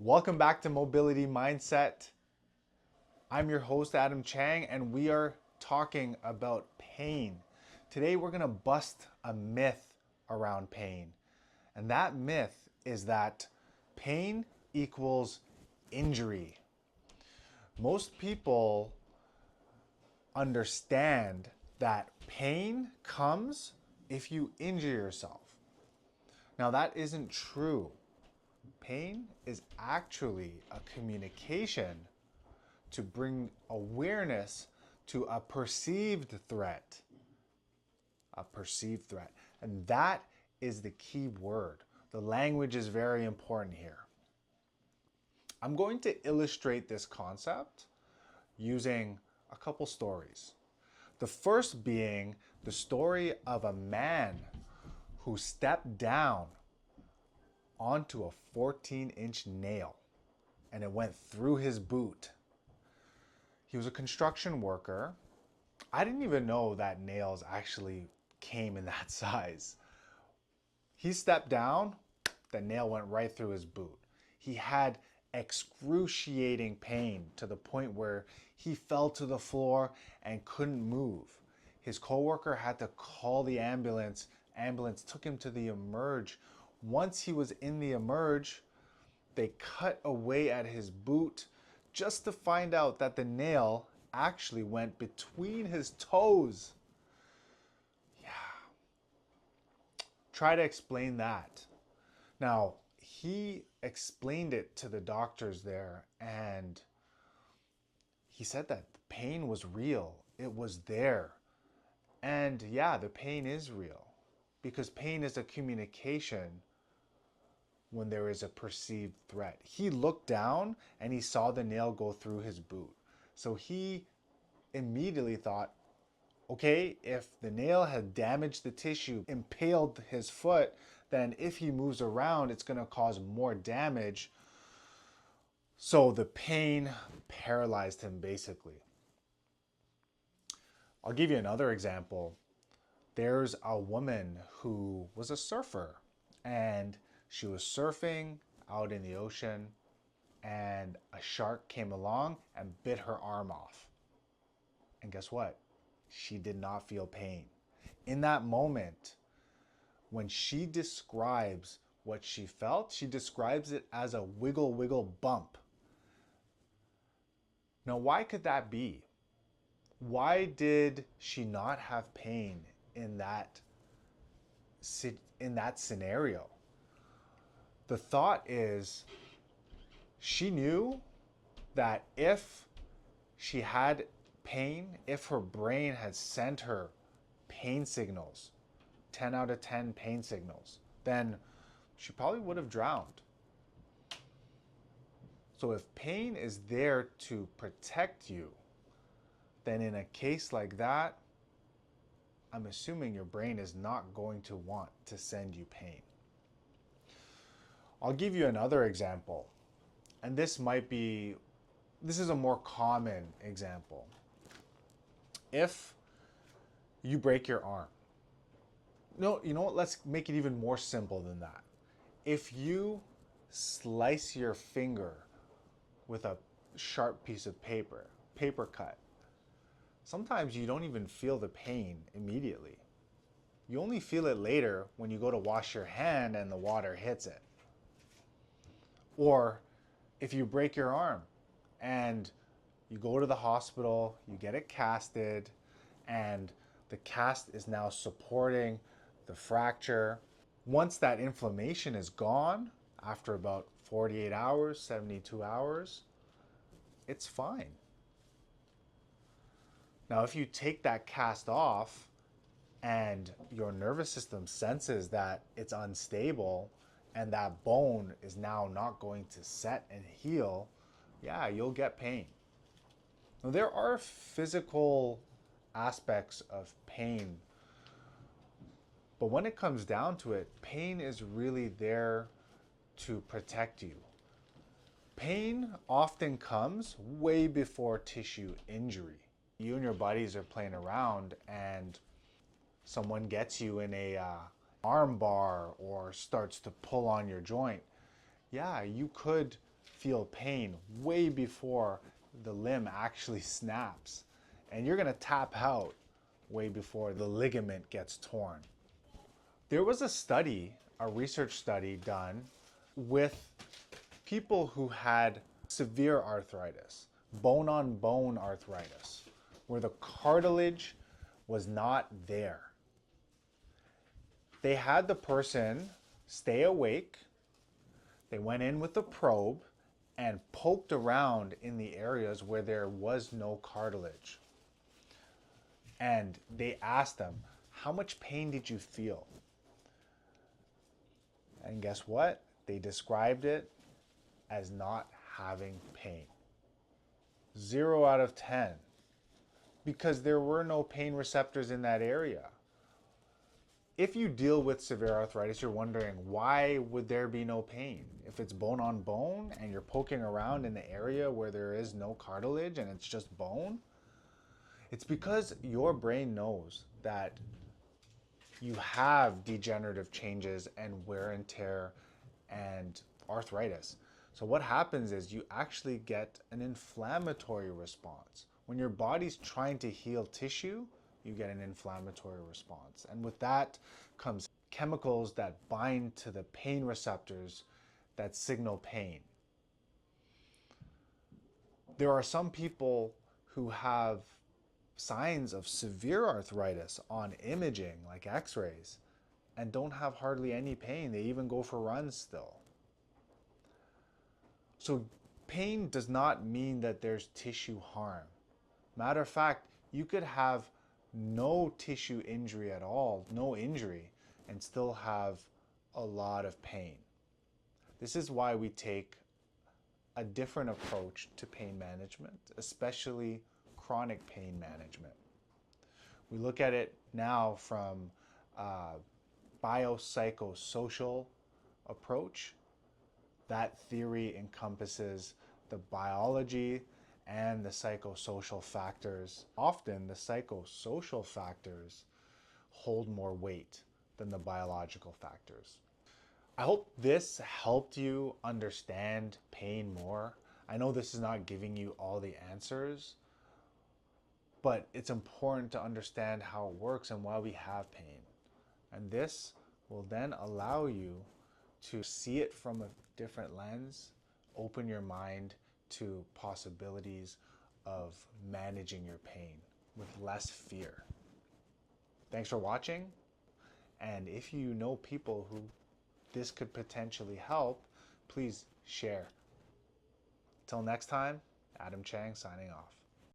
Welcome back to Mobility Mindset. I'm your host, Adam Chang, and we are talking about pain. Today, we're going to bust a myth around pain. And that myth is that pain equals injury. Most people understand that pain comes if you injure yourself. Now, that isn't true. Pain is actually a communication to bring awareness to a perceived threat. A perceived threat. And that is the key word. The language is very important here. I'm going to illustrate this concept using a couple stories. The first being the story of a man who stepped down onto a 14-inch nail and it went through his boot. He was a construction worker. I didn't even know that nails actually came in that size. He stepped down, the nail went right through his boot. He had excruciating pain to the point where he fell to the floor and couldn't move. His coworker had to call the ambulance. Ambulance took him to the emerge. Once he was in the emerge, they cut away at his boot just to find out that the nail actually went between his toes. Yeah. Try to explain that. Now, he explained it to the doctors there, and he said that the pain was real. It was there. And yeah, the pain is real because pain is a communication when there is a perceived threat. He looked down and he saw the nail go through his boot. So he immediately thought, okay, if the nail had damaged the tissue, impaled his foot, then if he moves around, it's going to cause more damage. So the pain paralyzed him basically. I'll give you another example. There's a woman who was a surfer and she was surfing out in the ocean and a shark came along and bit her arm off. And guess what? She did not feel pain. In that moment, when she describes what she felt, she describes it as a wiggle, wiggle bump. Now, why could that be? Why did she not have pain in that scenario? The thought is she knew that if she had pain, if her brain had sent her pain signals, 10 out of 10 pain signals, then she probably would have drowned. So if pain is there to protect you, then in a case like that, I'm assuming your brain is not going to want to send you pain. I'll give you another example. And this is a more common example. If you break your arm, no, you know what? Let's make it even more simple than that. If you slice your finger with a sharp piece of paper cut, sometimes you don't even feel the pain immediately. You only feel it later when you go to wash your hand and the water hits it. Or if you break your arm and you go to the hospital, you get it casted, and the cast is now supporting the fracture. Once that inflammation is gone, after about 48 hours, 72 hours, it's fine. Now, if you take that cast off and your nervous system senses that it's unstable and that bone is now not going to set and heal, yeah, you'll get pain. Now, there are physical aspects of pain, but when it comes down to it, pain is really there to protect you. Pain often comes way before tissue injury. You and your buddies are playing around and someone gets you in a arm bar or starts to pull on your joint. Yeah, you could feel pain way before the limb actually snaps. And you're going to tap out way before the ligament gets torn. There was a study, a research study done with people who had severe arthritis, bone-on-bone arthritis, where the cartilage was not there. They had the person stay awake. They went in with a probe and poked around in the areas where there was no cartilage. And they asked them, how much pain did you feel? And guess what? They described it as not having pain. 0 out of 10. Because there were no pain receptors in that area. If you deal with severe arthritis, you're wondering, why would there be no pain? If it's bone on bone and you're poking around in the area where there is no cartilage and it's just bone, it's because your brain knows that you have degenerative changes and wear and tear and arthritis. So what happens is you actually get an inflammatory response. When your body's trying to heal tissue, you get an inflammatory response. And with that comes chemicals that bind to the pain receptors that signal pain. There are some people who have signs of severe arthritis on imaging, like x-rays, and don't have hardly any pain. They even go for runs still. So pain does not mean that there's tissue harm. Matter of fact, you could have no tissue injury at all, no injury, and still have a lot of pain. This is why we take a different approach to pain management, especially chronic pain management. We look at it now from a biopsychosocial approach. That theory encompasses the biology and the psychosocial factors. Often the psychosocial factors hold more weight than the biological factors. I hope this helped you understand pain more. I know this is not giving you all the answers, but it's important to understand how it works and why we have pain. And this will then allow you to see it from a different lens, open your mind to possibilities of managing your pain with less fear. Thanks for watching. And if you know people who this could potentially help, please share. Till next time, Adam Chang signing off.